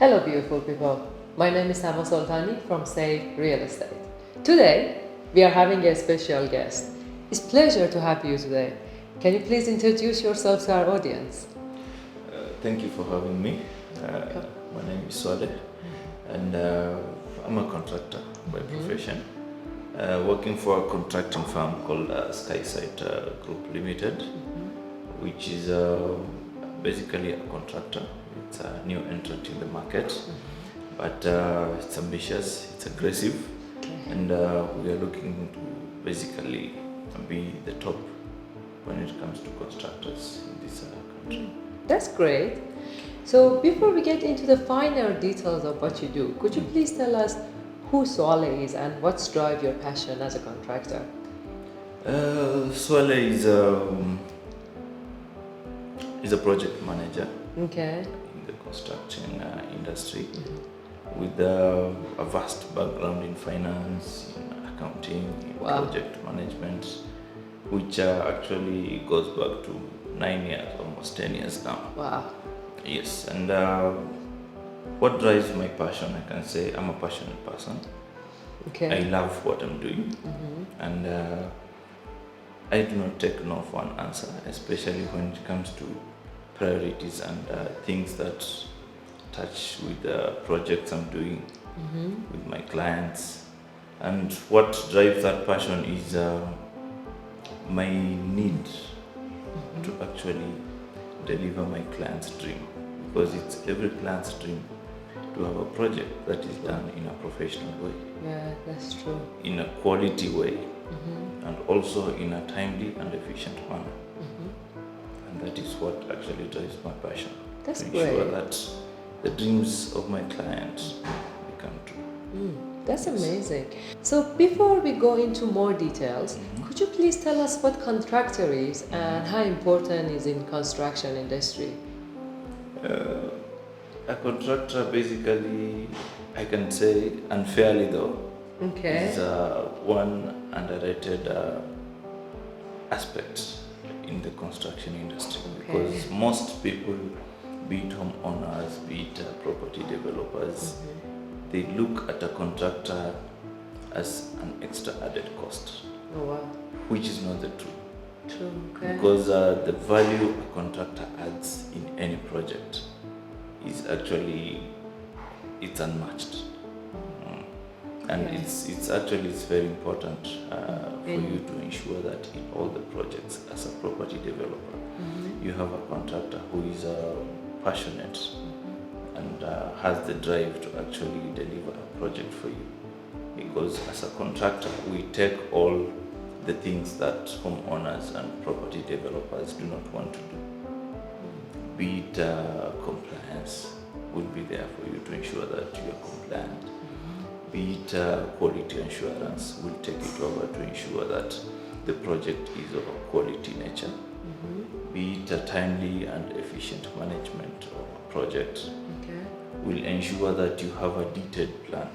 Hello beautiful people, my name is Sama Soltani from Saif Real Estate. Today, we are having a special guest. It's a pleasure to have you today. Can you please introduce yourself to our audience? Thank you for having me. My name is Swallah, and I'm a contractor by profession, working for a contracting firm called Skysite Group Limited, which is basically a contractor. It's a new entrant in the market, but it's ambitious, it's aggressive, and we are looking to basically be the top when it comes to constructors in this country. That's great. So before we get into the finer details of what you do, could you please tell us who Swallah is and what's drive your passion as a contractor? Swallah is a project manager Okay. in the construction industry with a vast background in finance, in accounting, in Wow. project management, which actually goes back to 9 years, almost 10 years now. Wow. Yes, and what drives my passion, I can say I'm a passionate person. Okay. I love what I'm doing, and I do not take no for an answer, especially when it comes to priorities and things that touch with the projects I'm doing with my clients. And what drives that passion is my need to actually deliver my client's dream, because it's every client's dream to have a project that is done in a professional way, Yeah, that's true. in a quality way, and also in a timely and efficient manner. And that is what actually drives my passion. That's to ensure great. that the dreams of my clients become true. That's amazing. So before we go into more details, could you please tell us what contractor is and how important is in construction industry? A contractor, basically, I can say unfairly though, Okay. is one underrated aspect in the construction industry, Okay. because most people, be it homeowners, be it property developers, they look at a contractor as an extra added cost, Oh wow. which is not the truth. True. Okay. Because the value a contractor adds in any project is actually, it's unmatched. And Yeah. it's very important for you to ensure that in all the projects as a property developer, you have a contractor who is passionate and has the drive to actually deliver a project for you. Because as a contractor, we take all the things that homeowners and property developers do not want to do. Be it compliance, will be there for you to ensure that you are compliant. Be it quality assurance, we'll take it over to ensure that the project is of a quality nature. Be it a timely and efficient management of a project, Okay. we'll ensure that you have a detailed plan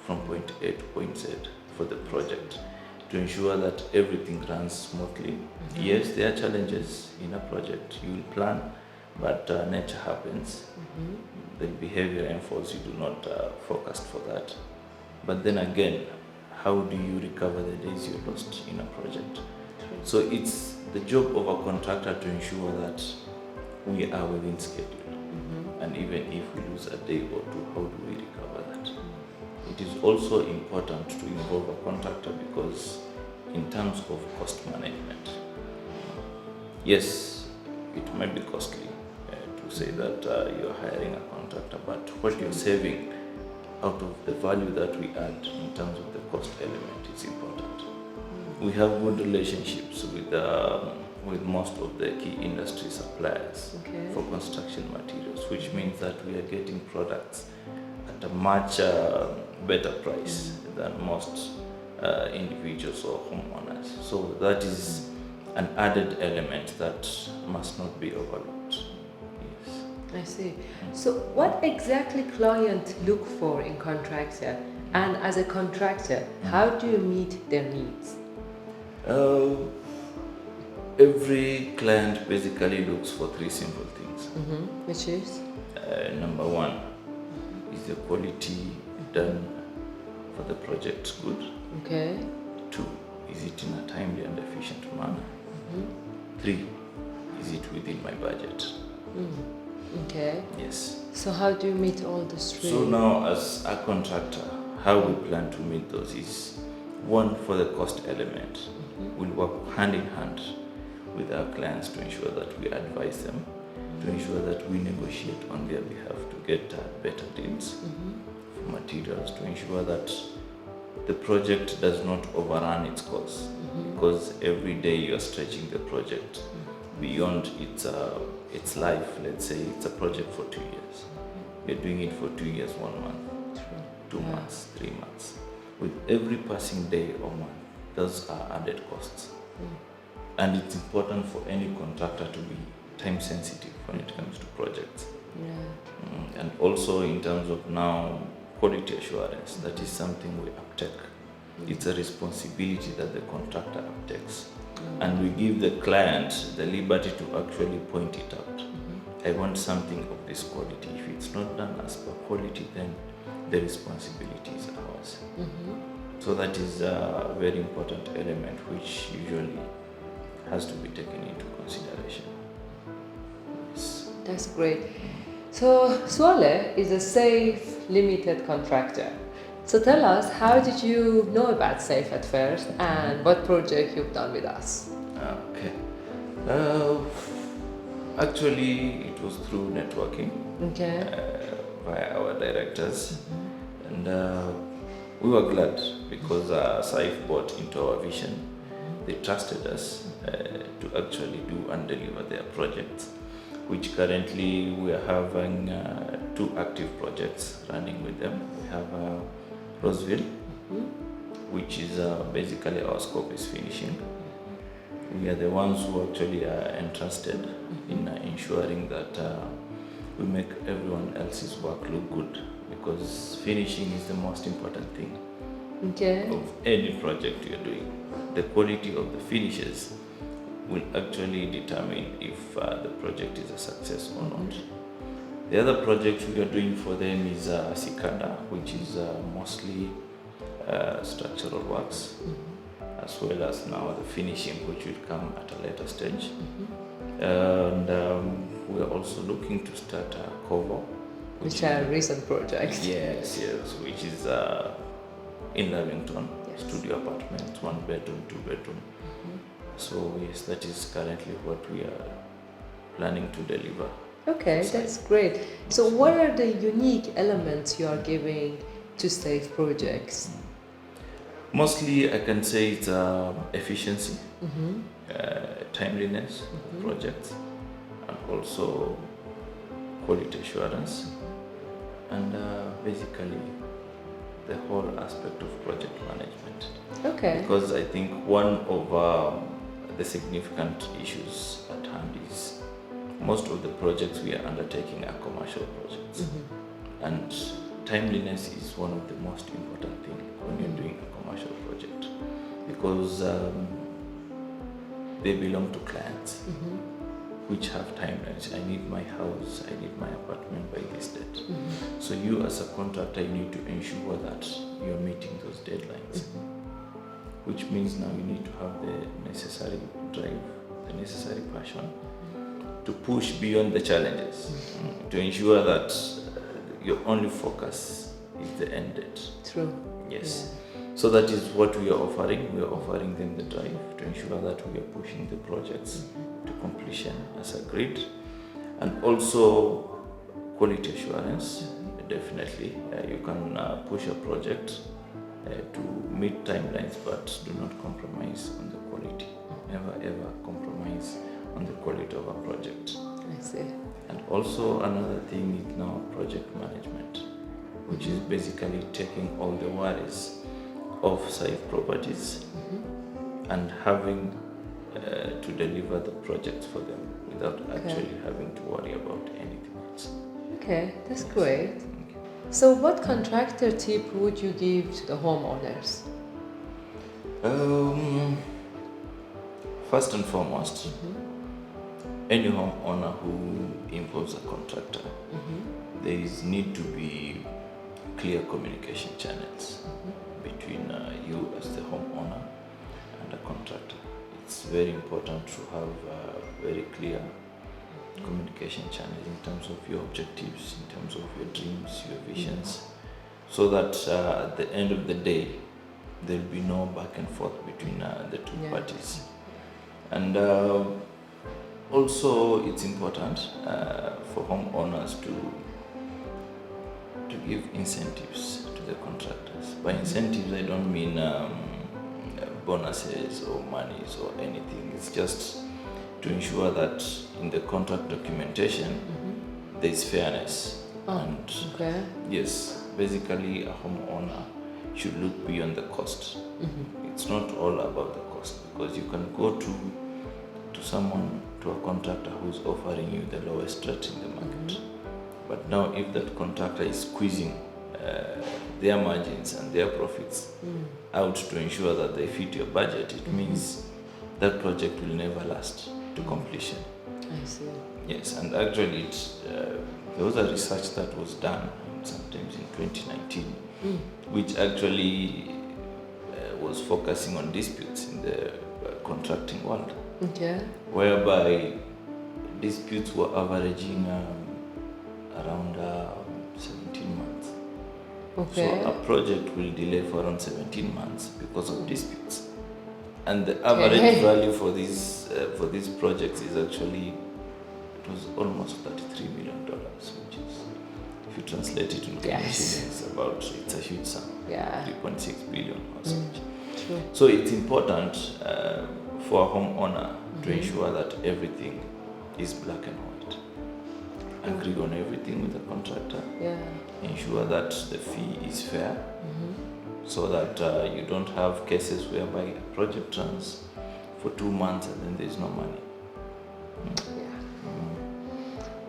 from point A to point Z for the project to ensure that everything runs smoothly. Yes, there are challenges in a project. You will plan, but nature happens. The behavior and faults, you do not focus for that. But then again, how do you recover the days you lost in a project? So it's the job of a contractor to ensure that we are within schedule. And even if we lose a day or two, how do we recover that? It is also important to involve a contractor because in terms of cost management, yes, it might be costly to say that you're hiring a contractor, but what you're saving out of the value that we add in terms of the cost element is important. We have good relationships with most of the key industry suppliers Okay. for construction materials, which means that we are getting products at a much better price than most individuals or homeowners. So that is an added element that must not be overlooked. Yes. I see. So what exactly clients look for in contractor? And as a contractor, how do you meet their needs? Every client basically looks for three simple things. Which is? Number one, the quality done for the project good? Okay. 2, is it in a timely and efficient manner? 3, is it within my budget? Okay. Yes. So how do you meet all these 3? So now, as a contractor, how we plan to meet those is, 1, for the cost element. We'll work hand in hand with our clients to ensure that we advise them, to ensure that we negotiate on their behalf to get better deals for materials, to ensure that the project does not overrun its cost, because every day you are stretching the project beyond its life. Let's say it's a project for 2 years. You're doing it for 2 years, 1 month, 2 months, 3 months. With every passing day or month, those are added costs. And it's important for any contractor to be time sensitive when it comes to projects. And also in terms of now quality assurance, that is something we uptake. It's a responsibility that the contractor uptakes. And we give the client the liberty to actually point it out. I want something of this quality. If it's not done as per quality, then the responsibility is ours. So that is a very important element which usually has to be taken into consideration. Yes. That's great. So Swallah is a Saif limited contractor. So tell us, how did you know about Saif at first, and what project you've done with us? Okay. Actually, it was through networking. Okay. By our directors, and we were glad because Saif bought into our vision. They trusted us to actually do and deliver their projects, which currently we are having 2 active projects running with them. We have Roseville, which is basically our scope is finishing. We are the ones who actually are entrusted in ensuring that we make everyone else's work look good, because finishing is the most important thing of any project you're doing. The quality of the finishes will actually determine if the project is a success or not. The other project we are doing for them is Sikanda, which is mostly structural works, as well as now the finishing, which will come at a later stage. And we are also looking to start a Kovo, Which are recent projects. Yes, which is in Lavington, studio apartments, 1 bedroom, 2 bedroom. So yes, that is currently what we are planning to deliver. Okay, that's great. So what are the unique elements you are giving to Safe projects? Mostly I can say it's efficiency, timeliness of projects, and also quality assurance, and basically the whole aspect of project management. Okay. Because I think one of the significant issues at hand is most of the projects we are undertaking are commercial projects. And timeliness is one of the most important things when you're doing a commercial project, because they belong to clients which have timelines. I need my house, I need my apartment by this date. So you as a contractor, you need to ensure that you're meeting those deadlines, which means now you need to have the necessary drive, the necessary passion to push beyond the challenges, to ensure that your only focus is the end date. True. Yes. So that is what we are offering. We are offering them the drive to ensure that we are pushing the projects to completion as agreed. And also quality assurance, definitely. You can push a project to meet timelines, but do not compromise on the quality. Never ever compromise on the quality of a project. I see. And also another thing is now project management, which is basically taking all the worries of Saif properties and having to deliver the projects for them without actually having to worry about anything else. Okay, that's great. So what contractor tip would you give to the homeowners? First and foremost, any homeowner who involves a contractor, there is need to be clear communication channels between you as the homeowner and the contractor. It's very important to have very clear communication channels in terms of your objectives, in terms of your dreams, your visions, so that at the end of the day, there'll be no back and forth between the two parties. And also, it's important for homeowners to give incentives to the contractors. By incentives, I don't mean bonuses or monies or anything. It's just to ensure that in the contract documentation, there is fairness. Yes, basically a homeowner should look beyond the cost. It's not all about the cost, because you can go to someone, to a contractor who's offering you the lowest rate in the market. But now if that contractor is squeezing their margins and their profits out to ensure that they fit your budget, it means that project will never last to completion. I see. Yes, and actually there was a research that was done sometimes in 2019, which actually was focusing on disputes in the contracting world, whereby disputes were averaging around 17 months. So a project will delay for around 17 months because of disputes. And the average value for these projects is actually, it was almost $33 million, which is, if you translate it into shillings, it's a huge sum, 3.6 billion or such. So it's important for a homeowner to ensure that everything is black and white. Agree on everything with the contractor. Ensure that the fee is fair, so that you don't have cases whereby a project runs for 2 months and then there's no money.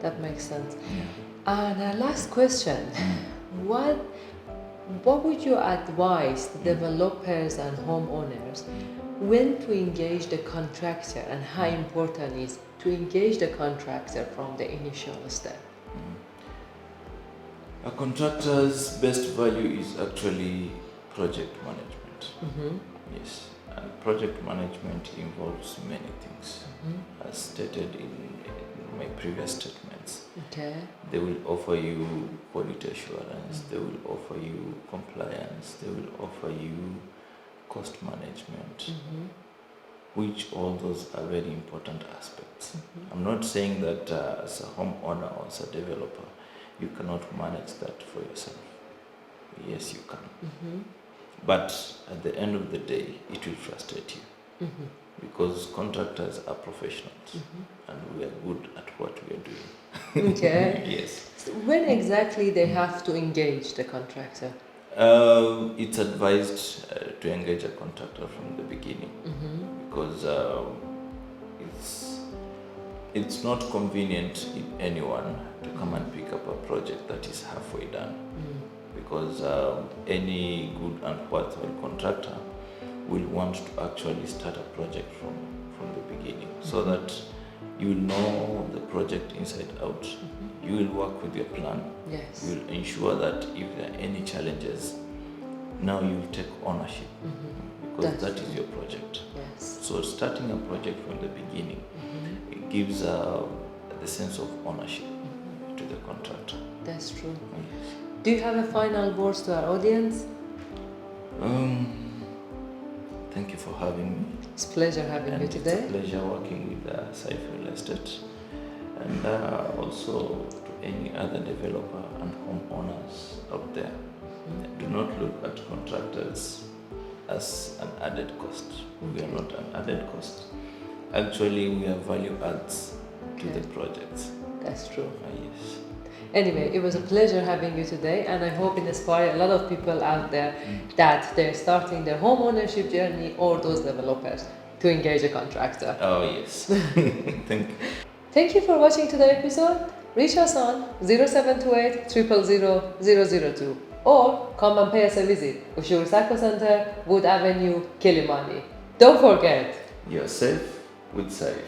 That makes sense. And our last question, what would you advise developers and homeowners when to engage the contractor, and how important is to engage the contractor from the initial step? A contractor's best value is actually project management. Yes, and project management involves many things, as stated in my previous statements. They will offer you quality assurance, they will offer you compliance, they will offer you cost management, which all those are very important aspects. I'm not saying that as a homeowner or as a developer, you cannot manage that for yourself. Yes, you can. But at the end of the day, it will frustrate you. Because contractors are professionals and we are good at what we are doing. Yes. So when exactly they have to engage the contractor? It's advised to engage a contractor from the beginning, because it's not convenient in anyone to come and pick up a project that is halfway done, because any good and worthwhile contractor will want to actually start a project from the beginning, so that you will know the project inside out. You will work with your plan. You will ensure that if there are any challenges, now you will take ownership, because that is your project. So starting a project from the beginning, it gives the sense of ownership to the contractor. That's true. Do you have a final words to our audience? Thank you for having me. It's a pleasure having you today. It's a pleasure working with Saif Real Estate, and also to any other developer and homeowners out there. Do not look at contractors as an added cost. We are not an added cost. Actually, we are value adds to the projects. That's true. Yes. Anyway, it was a pleasure having you today, and I hope it inspires a lot of people out there that they're starting their home ownership journey, or those developers, to engage a contractor. Oh yes. Thank you. Thank you for watching today's episode. Reach us on 0728 000 002, or come and pay us a visit. Ushur Sako Center, Wood Avenue, Kilimani. Don't forget, you're safe with Saif.